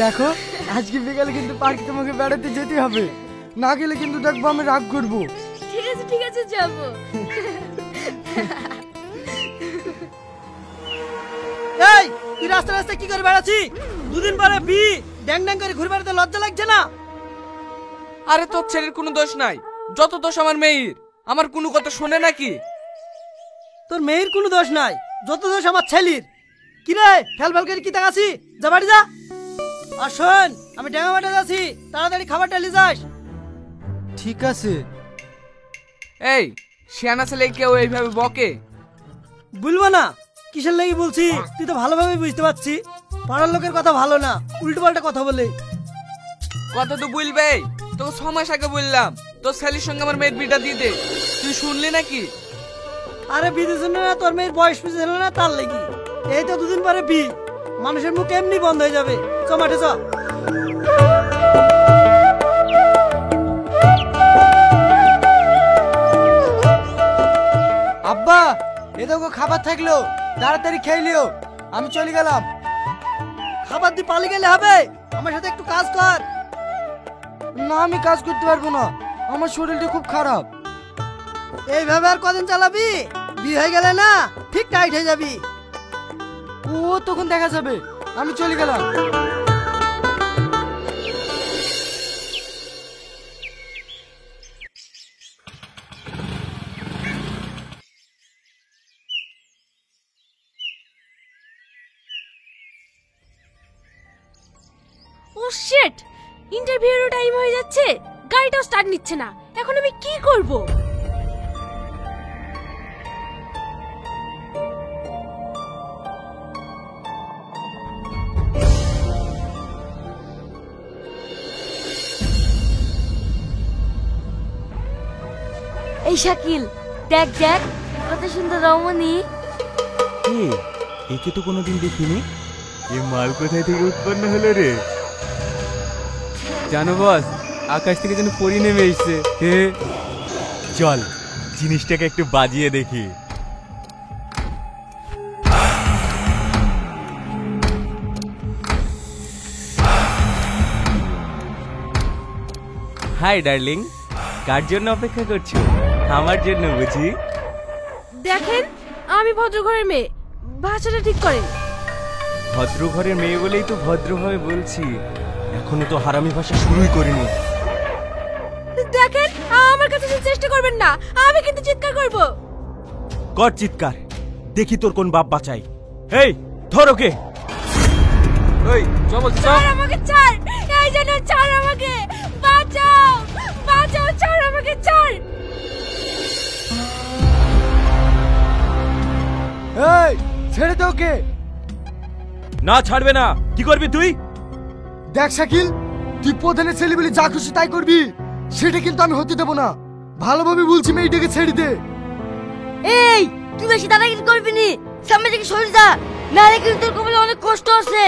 দেখো আজকে বিকালে কিন্তু পার্কে তোমাকে বেড়াতে যেতে হবে, না গেলে কিন্তু দেখবো আমি রাগ করবো। ঠিক আছে যাবো। এই তুই রাস্তা রাস্তা কি করে বেড়াচ্ছি? দুদিন পরে বি ড্যাং ড্যাং করে ঘুরে বেড়াতে লজ্জা লাগছে না? আরে তোর ছেলের কোনো দোষ নাই, যত দোষ আমার মেয়ের। আমার কোনো কথা শোনে নাকি? তোর মেয়ের কোনো দোষ নাই, যত দোষ আমার ছেলের। কি রে ফেল ফেল করে কি তাকাছি? যা বাড়ি যা। আর শোন, আমি ড্যাঙা মাঠে যাচ্ছি, তাড়াতাড়ি খাবারটা নিয়ে যাস। ঠিক আছে। এই শিয়ানা ছেলে কেউ এইভাবে বকে? বলবো না, কিসের লাগি বলছি তুই তো ভালোভাবে বুঝতে পারছি। পাড়ার লোকের কথা ভালো না, উল্টো পাল্টা কথা বলে। কথা তো বলবে, তোকে 6 মাস আগে বললাম তোর ছেলের সঙ্গে আমার মেয়ের বিটা দিয়ে দে, তুই শুনলি নাকি? আরে বিদেশ না, তোর মেয়ের বয়স পিছিয়ে না তার লেগে। এই তো দুদিন পরে বি, মানুষের মুখ এমনি বন্ধ হয়ে যাবে। চ মাঠে চ। আব্বা এ দেখো খাবার থাকলো, তাড়াতাড়ি খেয়ে লিও, আমি চলে গেলাম। খাবার দিয়ে পালিয়ে গেলে হবে? আমার সাথে একটু কাজ কর। না আমি কাজ করতে পারবো না, আমার শরীরটা খুব খারাপ। এইভাবে আর কদিন চালাবি? বিয়ে হয়ে গেলে না ঠিক টাইট হয়ে যাবি। ও তখন দেখা যাবে, আমি চলে গেলাম। ও শিট, ইন্টারভিউর টাইম হয়ে যাচ্ছে, গাড়িটাও স্টার্ট নিচ্ছে না। এখন আমি কি করব? এই শাকিল, দেখ দেখ কত সুন্দর রমণী। একে তো কোনোদিন দেখিনি। এ মাল কোথায় থেকে উৎপন্ন হলো রে? জানো বস, আকাশ থেকে যেন পরি নেমে এসছে। হে চল জিনিসটাকে একটু বাজিয়ে দেখি। হাই ডার্লিং, কার জন্য অপেক্ষা করছো? আমার জন্য বুঝি? দেখেন আমি ভদ্র ঘরের মেয়ে, ভাষাটা ঠিক করেন। ভদ্র ঘরের মেয়ে বলেই তো ভদ্রভাবে বলছি, এখনো তো হারামি ভাষা শুরুই করিনি। দেখেন আমার কাছে চেষ্টা করবেন না, আমি কিন্তু চিৎকার করব। কর চিৎকার, দেখি তোর কোন বাপ বাঁচাই। এই ধর ওকে। ওই চল বলছি, ছাড় আমাকে, ছাড়, এই জন্য ছাড় আমাকে, বাঁচাও বাঁচাও, ছাড় আমাকে, ছাড়। এই ছেড়ে দে ওকে। না ছাড়বে না। কি করবি তুই? দেখ শাকিল, তুই প্রধানের ছেলে বলে যা খুশি তাই করবি, সেটা কিন্তু আমি হতে দেবো না। ভালোভাবে বলছি মেয়েটাকে ছেড়ে দে। এই তুই বেশি দাদাগিরি করবি নি, সামনে থেকে সরে যা, নাহলে কিন্তু তোর কপালে অনেক কষ্ট আছে।